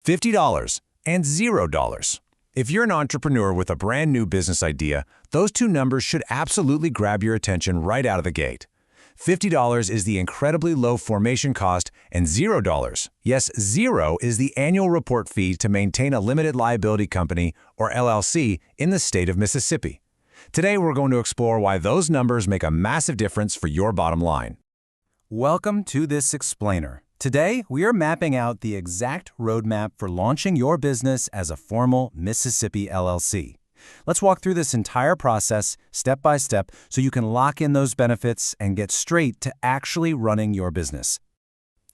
$50 and $0. If you're an entrepreneur with a brand new business idea, those two numbers should absolutely grab your attention right out of the gate. $50 is the incredibly low formation cost, and $0, yes, zero, is the annual report fee to maintain a limited liability company, or LLC, in the state of Mississippi. Today, we're going to explore why those numbers make a massive difference for your bottom line. Welcome to this explainer. Today, we are mapping out the exact roadmap for launching your business as a formal Mississippi LLC. Let's walk through this entire process step by step so you can lock in those benefits and get straight to actually running your business.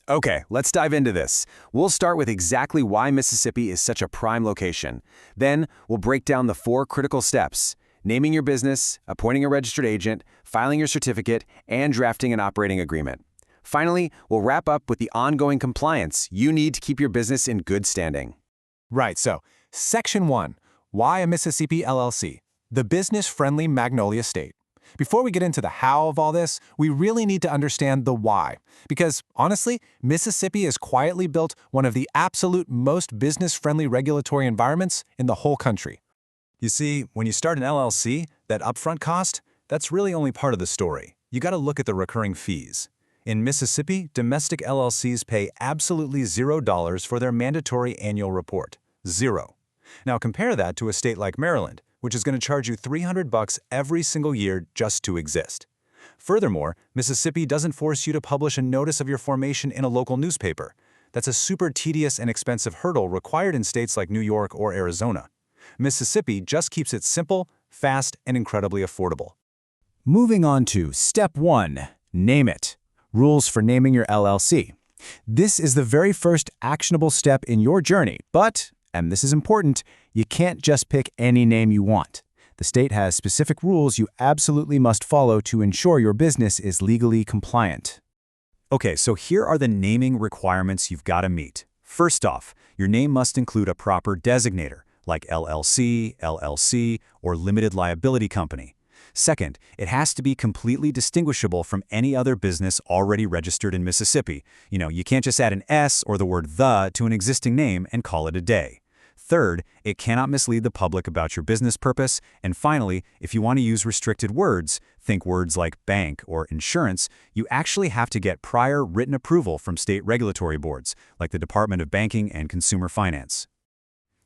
Okay, let's dive into this. We'll start with exactly why Mississippi is such a prime location. Then, we'll break down the 4 critical steps: naming your business, appointing a registered agent, filing your certificate, and drafting an operating agreement. Finally, we'll wrap up with the ongoing compliance you need to keep your business in good standing. Right, so Section 1. Why a Mississippi LLC? The business-friendly Magnolia State. Before we get into the how of all this, we really need to understand the why. Because, honestly, Mississippi has quietly built one of the absolute most business-friendly regulatory environments in the whole country. You see, when you start an LLC, that upfront cost, that's really only part of the story. You got to look at the recurring fees. In Mississippi, domestic LLCs pay absolutely $0 for their mandatory annual report. Zero. Now compare that to a state like Maryland, which is going to charge you $300 every single year just to exist. Furthermore, Mississippi doesn't force you to publish a notice of your formation in a local newspaper. That's a super tedious and expensive hurdle required in states like New York or Arizona. Mississippi just keeps it simple, fast, and incredibly affordable. Moving on to Step 1. Name it. Rules for naming your LLC. This is the very first actionable step in your journey, but, and this is important, you can't just pick any name you want. The state has specific rules you absolutely must follow to ensure your business is legally compliant. Okay, so here are the naming requirements you've got to meet. First off, your name must include a proper designator, like LLC, LLC, or limited liability company. Second, it has to be completely distinguishable from any other business already registered in Mississippi. You can't just add an S or the word "the" to an existing name and call it a day. Third, it cannot mislead the public about your business purpose. And finally, if you want to use restricted words, think words like bank or insurance, you actually have to get prior written approval from state regulatory boards, like the Department of Banking and Consumer Finance.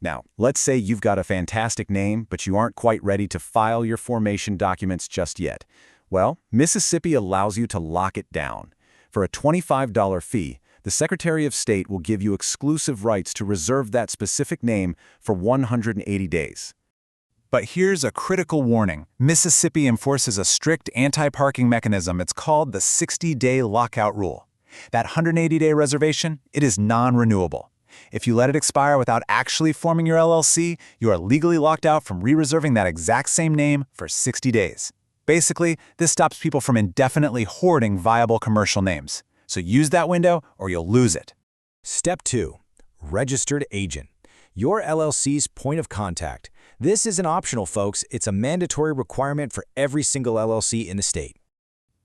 Now, let's say you've got a fantastic name, but you aren't quite ready to file your formation documents just yet. Well, Mississippi allows you to lock it down. For a $25 fee, the Secretary of State will give you exclusive rights to reserve that specific name for 180 days. But here's a critical warning. Mississippi enforces a strict anti-parking mechanism. It's called the 60-day lockout rule. That 180-day reservation, it is non-renewable. If you let it expire without actually forming your LLC, you are legally locked out from re-reserving that exact same name for 60 days. Basically, this stops people from indefinitely hoarding viable commercial names. So use that window or you'll lose it. Step 2. Registered agent. Your LLC's point of contact. This isn't optional, folks. It's a mandatory requirement for every single LLC in the state.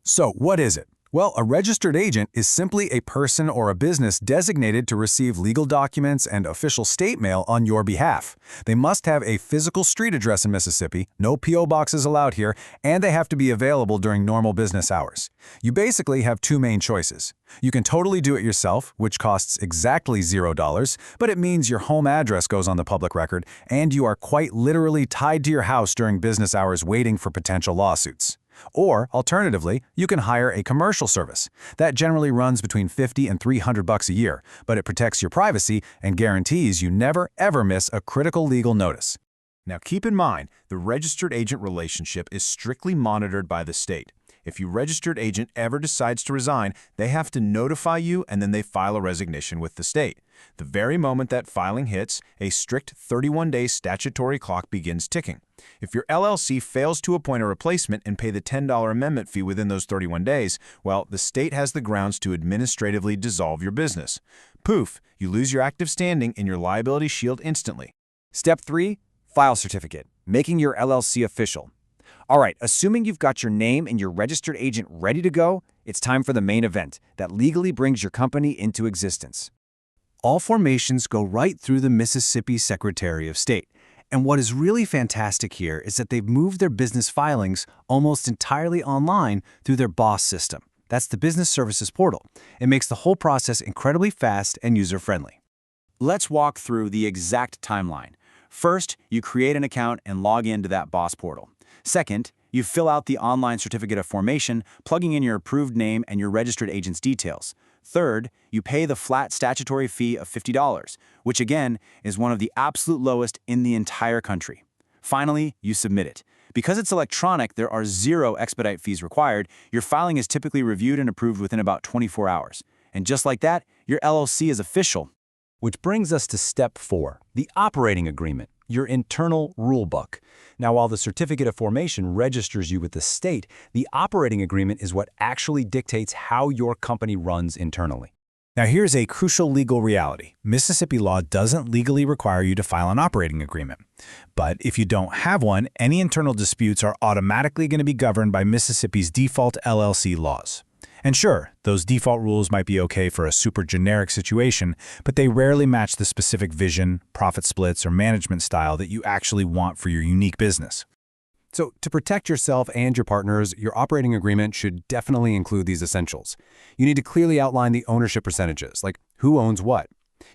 So what is it? Well, a registered agent is simply a person or a business designated to receive legal documents and official state mail on your behalf. They must have a physical street address in Mississippi, no P.O. boxes allowed here, and they have to be available during normal business hours. You basically have 2 main choices. You can totally do it yourself, which costs exactly $0, but it means your home address goes on the public record, and you are quite literally tied to your house during business hours waiting for potential lawsuits. Or, alternatively, you can hire a commercial service. That generally runs between $50 and $300 a year, but it protects your privacy and guarantees you never, ever miss a critical legal notice. Now keep in mind, the registered agent relationship is strictly monitored by the state. If your registered agent ever decides to resign, they have to notify you and then they file a resignation with the state. The very moment that filing hits, a strict 31-day statutory clock begins ticking. If your LLC fails to appoint a replacement and pay the $10 amendment fee within those 31 days, well, the state has the grounds to administratively dissolve your business. Poof, you lose your active standing in your liability shield instantly. Step 3. File certificate, making your LLC official. All right, assuming you've got your name and your registered agent ready to go, it's time for the main event that legally brings your company into existence. All formations go right through the Mississippi Secretary of State. And what is really fantastic here is that they've moved their business filings almost entirely online through their BOSS system. That's the Business Services Portal. It makes the whole process incredibly fast and user-friendly. Let's walk through the exact timeline. First, you create an account and log into that BOSS portal. Second, you fill out the online certificate of formation, plugging in your approved name and your registered agent's details. Third, you pay the flat statutory fee of $50, which again is one of the absolute lowest in the entire country. Finally, you submit it. Because it's electronic, there are 0 expedite fees required. Your filing is typically reviewed and approved within about 24 hours. And just like that, your LLC is official. Which brings us to step 4, the operating agreement, your internal rule book. Now, while the certificate of formation registers you with the state, the operating agreement is what actually dictates how your company runs internally. Now here's a crucial legal reality. Mississippi law doesn't legally require you to file an operating agreement. But if you don't have one, any internal disputes are automatically going to be governed by Mississippi's default LLC laws. And sure, those default rules might be okay for a super generic situation, but they rarely match the specific vision, profit splits, or management style that you actually want for your unique business. So to protect yourself and your partners, your operating agreement should definitely include these essentials. You need to clearly outline the ownership percentages, like who owns what.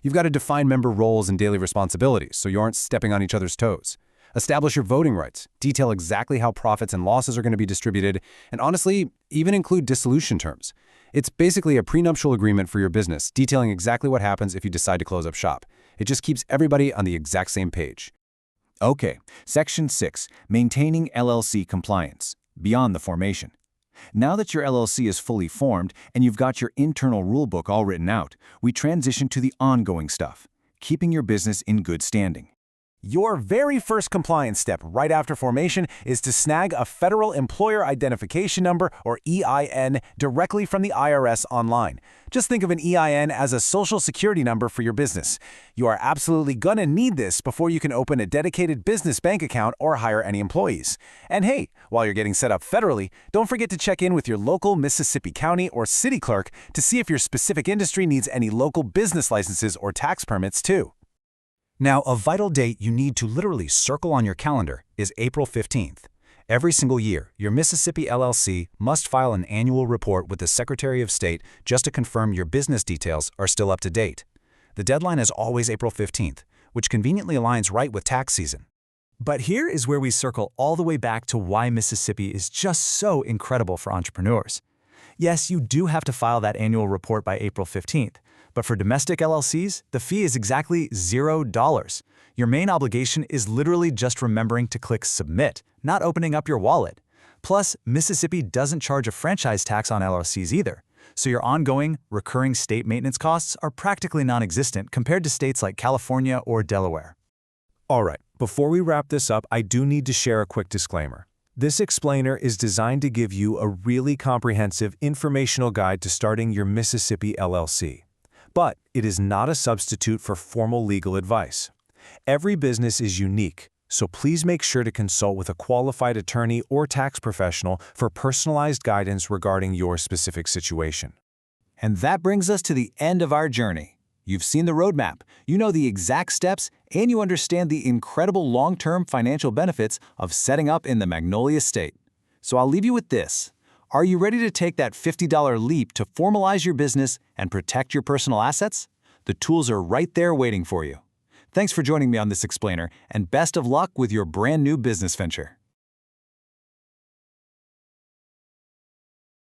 You've got to define member roles and daily responsibilities so you aren't stepping on each other's toes. Establish your voting rights, detail exactly how profits and losses are going to be distributed, and honestly, even include dissolution terms. It's basically a prenuptial agreement for your business, detailing exactly what happens if you decide to close up shop. It just keeps everybody on the exact same page. Okay, Section 6, Maintaining LLC Compliance, Beyond the Formation. Now that your LLC is fully formed and you've got your internal rulebook all written out, we transition to the ongoing stuff, keeping your business in good standing. Your very first compliance step right after formation is to snag a Federal Employer Identification Number, or EIN, directly from the IRS online. Just think of an EIN as a social security number for your business. You are absolutely gonna need this before you can open a dedicated business bank account or hire any employees. And hey, while you're getting set up federally, don't forget to check in with your local Mississippi county or city clerk to see if your specific industry needs any local business licenses or tax permits too. Now, a vital date you need to literally circle on your calendar is April 15th. Every single year, your Mississippi LLC must file an annual report with the Secretary of State just to confirm your business details are still up to date. The deadline is always April 15th, which conveniently aligns right with tax season. But here is where we circle all the way back to why Mississippi is just so incredible for entrepreneurs. Yes, you do have to file that annual report by April 15th, but for domestic LLCs, the fee is exactly $0. Your main obligation is literally just remembering to click Submit, not opening up your wallet. Plus, Mississippi doesn't charge a franchise tax on LLCs either, so your ongoing, recurring state maintenance costs are practically non-existent compared to states like California or Delaware. All right, before we wrap this up, I do need to share a quick disclaimer. This explainer is designed to give you a really comprehensive informational guide to starting your Mississippi LLC. But it is not a substitute for formal legal advice. Every business is unique, so please make sure to consult with a qualified attorney or tax professional for personalized guidance regarding your specific situation. And that brings us to the end of our journey. You've seen the roadmap, you know the exact steps, and you understand the incredible long-term financial benefits of setting up in the Magnolia State. So I'll leave you with this. Are you ready to take that $50 leap to formalize your business and protect your personal assets? The tools are right there waiting for you. Thanks for joining me on this explainer, and best of luck with your brand new business venture.